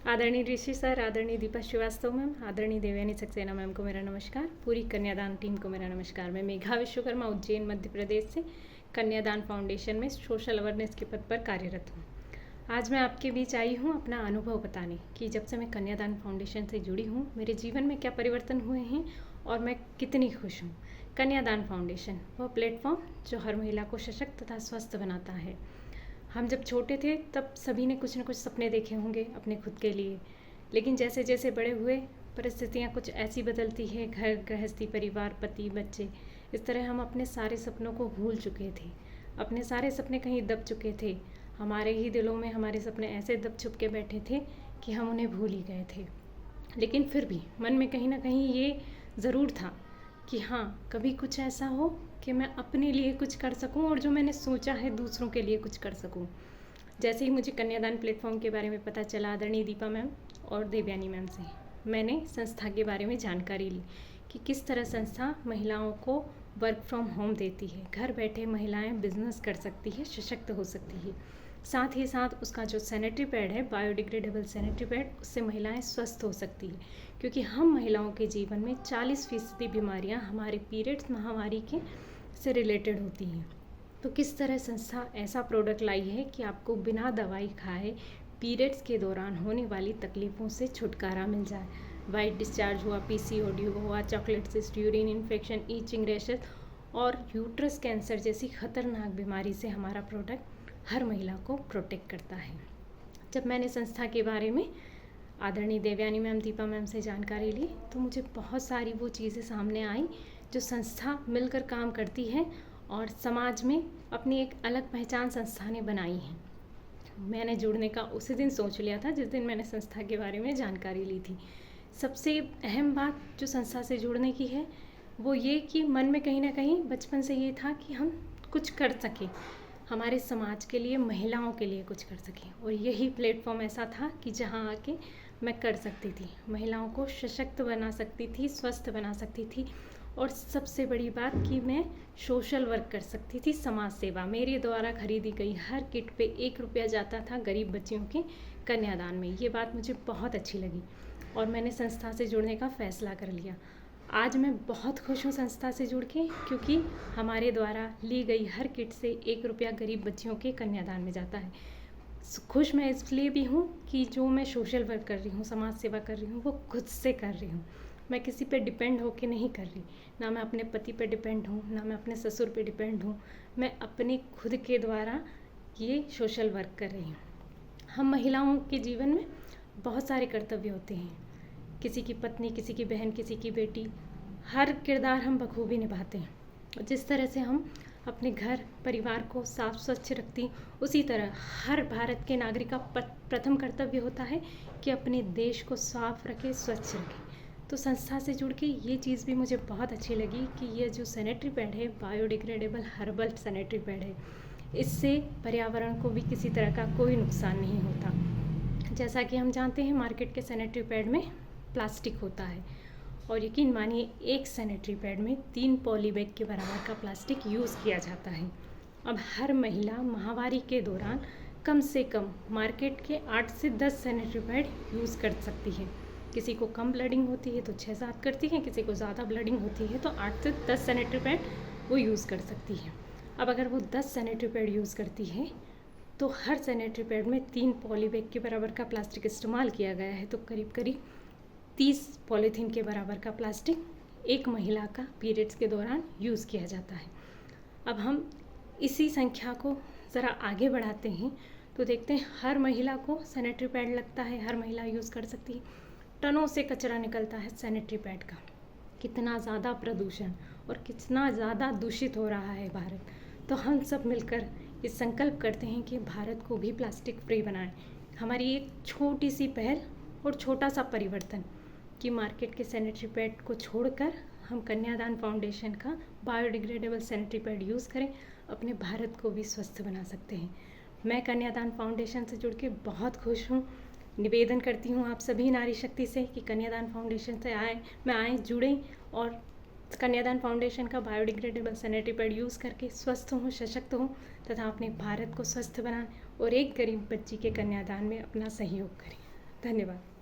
आदरणीय ऋषि सर, आदरणीय दीपा श्रीवास्तव मैम, आदरणीय देवयानी सक्सेना मैम को मेरा नमस्कार। पूरी कन्यादान टीम को मेरा नमस्कार। मैं मेघा विश्वकर्मा, उज्जैन मध्य प्रदेश से कन्यादान फाउंडेशन में सोशल अवेयरनेस के पद पर कार्यरत हूँ। आज मैं आपके बीच आई हूँ अपना अनुभव बताने कि जब से मैं कन्यादान फाउंडेशन से जुड़ी हूँ मेरे जीवन में क्या परिवर्तन हुए हैं और मैं कितनी खुश हूँ। कन्यादान फाउंडेशन वह प्लेटफॉर्म जो हर महिला को सशक्त तथा स्वस्थ बनाता है। हम जब छोटे थे तब सभी ने कुछ न कुछ सपने देखे होंगे अपने खुद के लिए, लेकिन जैसे जैसे बड़े हुए परिस्थितियाँ कुछ ऐसी बदलती है, घर गृहस्थी, परिवार, पति, बच्चे, इस तरह हम अपने सारे सपनों को भूल चुके थे। अपने सारे सपने कहीं दब चुके थे। हमारे ही दिलों में हमारे सपने ऐसे दब छुप के बैठे थे कि हम उन्हें भूल ही गए थे। लेकिन फिर भी मन में कहीं ना कहीं ये ज़रूर था कि हाँ, कभी कुछ ऐसा हो कि मैं अपने लिए कुछ कर सकूं और जो मैंने सोचा है दूसरों के लिए कुछ कर सकूं। जैसे ही मुझे कन्यादान प्लेटफॉर्म के बारे में पता चला आदरणीय दीपा मैम और देवयानी मैम से, मैंने संस्था के बारे में जानकारी ली कि किस तरह संस्था महिलाओं को वर्क फ्रॉम होम देती है। घर बैठे महिलाएं बिजनेस कर सकती है, सशक्त हो सकती है। साथ ही साथ उसका जो सैनिटरी पैड है, बायोडिग्रेडेबल सैनिटरी पैड, उससे महिलाएं स्वस्थ हो सकती है। क्योंकि हम महिलाओं के जीवन में 40% बीमारियां हमारे पीरियड्स महामारी के से रिलेटेड होती हैं। तो किस तरह संस्था ऐसा प्रोडक्ट लाई है कि आपको बिना दवाई खाए पीरियड्स के दौरान होने वाली तकलीफ़ों से छुटकारा मिल जाए। वाइट डिस्चार्ज हुआ, पीसीओडी हुआ, chocolate cyst, urine infection, itching rashes और यूट्रस कैंसर जैसी खतरनाक बीमारी से हमारा प्रोडक्ट हर महिला को प्रोटेक्ट करता है। जब मैंने संस्था के बारे में आदरणीय देवयानी मैम, दीपा मैम से जानकारी ली तो मुझे बहुत सारी वो चीज़ें सामने आई जो संस्था मिलकर काम करती है और समाज में अपनी एक अलग पहचान संस्था ने बनाई है। मैंने जुड़ने का उसी दिन सोच लिया था जिस दिन मैंने संस्था के बारे में जानकारी ली थी। सबसे अहम बात जो संस्था से जुड़ने की है वो ये कि मन में कहीं ना कहीं बचपन से ये था कि हम कुछ कर सकें, हमारे समाज के लिए, महिलाओं के लिए कुछ कर सकें। और यही प्लेटफॉर्म ऐसा था कि जहाँ आके मैं कर सकती थी, महिलाओं को सशक्त बना सकती थी, स्वस्थ बना सकती थी और सबसे बड़ी बात कि मैं सोशल वर्क कर सकती थी, समाज सेवा। मेरे द्वारा खरीदी गई हर किट पे 1 रुपया जाता था गरीब बच्चियों के कन्यादान में। ये बात मुझे बहुत अच्छी लगी और मैंने संस्था से जुड़ने का फ़ैसला कर लिया। आज मैं बहुत खुश हूँ संस्था से जुड़ के, क्योंकि हमारे द्वारा ली गई हर किट से 1 रुपया गरीब बच्चियों के कन्यादान में जाता है। खुश मैं इसलिए भी हूँ कि जो मैं सोशल वर्क कर रही हूँ, समाज सेवा कर रही हूँ, वो खुद से कर रही हूँ। मैं किसी पे डिपेंड होके नहीं कर रही, ना मैं अपने पति पे डिपेंड हूँ, ना मैं अपने ससुर पे डिपेंड हूँ। मैं अपने खुद के द्वारा ये सोशल वर्क कर रही हूँ। हम महिलाओं के जीवन में बहुत सारे कर्तव्य होते हैं, किसी की पत्नी, किसी की बहन, किसी की बेटी, हर किरदार हम बखूबी निभाते हैं। जिस तरह से हम अपने घर परिवार को साफ स्वच्छ रखती, उसी तरह हर भारत के नागरिक का प्रथम कर्तव्य होता है कि अपने देश को साफ रखे, स्वच्छ रखे। तो संस्था से जुड़ के ये चीज़ भी मुझे बहुत अच्छी लगी कि ये जो सैनिटरी पैड है, बायोडिग्रेडेबल हर्बल सैनिटरी पैड है, इससे पर्यावरण को भी किसी तरह का कोई नुकसान नहीं होता। जैसा कि हम जानते हैं मार्केट के सैनिटरी पैड में प्लास्टिक होता है और यकीन मानिए एक सैनिटरी पैड में 3 पॉली बैग के बराबर का प्लास्टिक यूज़ किया जाता है। अब हर महिला महामारी के दौरान कम से कम मार्केट के 8 से 10 सैनिटरी पैड यूज़ कर सकती है। किसी को कम ब्लडिंग होती है तो 6-7 करती है, किसी को ज़्यादा ब्लडिंग होती है तो 8 से 10 सैनिटरी पैड वो यूज़ कर सकती है। अब अगर वो 10 सैनिटरी पैड यूज़ करती है तो हर सैनिटरी पैड में 3 पॉली बैग के बराबर का प्लास्टिक इस्तेमाल किया गया है, तो करीब करीब 30 पॉलीथीन के बराबर का प्लास्टिक एक महिला का पीरियड्स के दौरान यूज़ किया जाता है। अब हम इसी संख्या को ज़रा आगे बढ़ाते हैं तो देखते हैं हर महिला को सैनिटरी पैड लगता है, हर महिला यूज़ कर सकती है। टनों से कचरा निकलता है सैनिटरी पैड का, कितना ज़्यादा प्रदूषण और कितना ज़्यादा दूषित हो रहा है भारत। तो हम सब मिलकर इस संकल्प करते हैं कि भारत को भी प्लास्टिक फ्री बनाएं। हमारी एक छोटी सी पहल और छोटा सा परिवर्तन कि मार्केट के सैनिटरी पैड को छोड़कर हम कन्यादान फाउंडेशन का बायोडिग्रेडेबल सैनिटरी पैड यूज़ करें, अपने भारत को भी स्वस्थ बना सकते हैं। मैं कन्यादान फाउंडेशन से जुड़ के बहुत खुश हूँ। निवेदन करती हूँ आप सभी नारी शक्ति से कि कन्यादान फाउंडेशन से आएँ, जुड़ें और कन्यादान फाउंडेशन का बायोडिग्रेडेबल सैनिटरी पैड यूज़ करके स्वस्थ हों, सशक्त हों तथा अपने भारत को स्वस्थ बनाएं और एक गरीब बच्ची के कन्यादान में अपना सहयोग करें। धन्यवाद।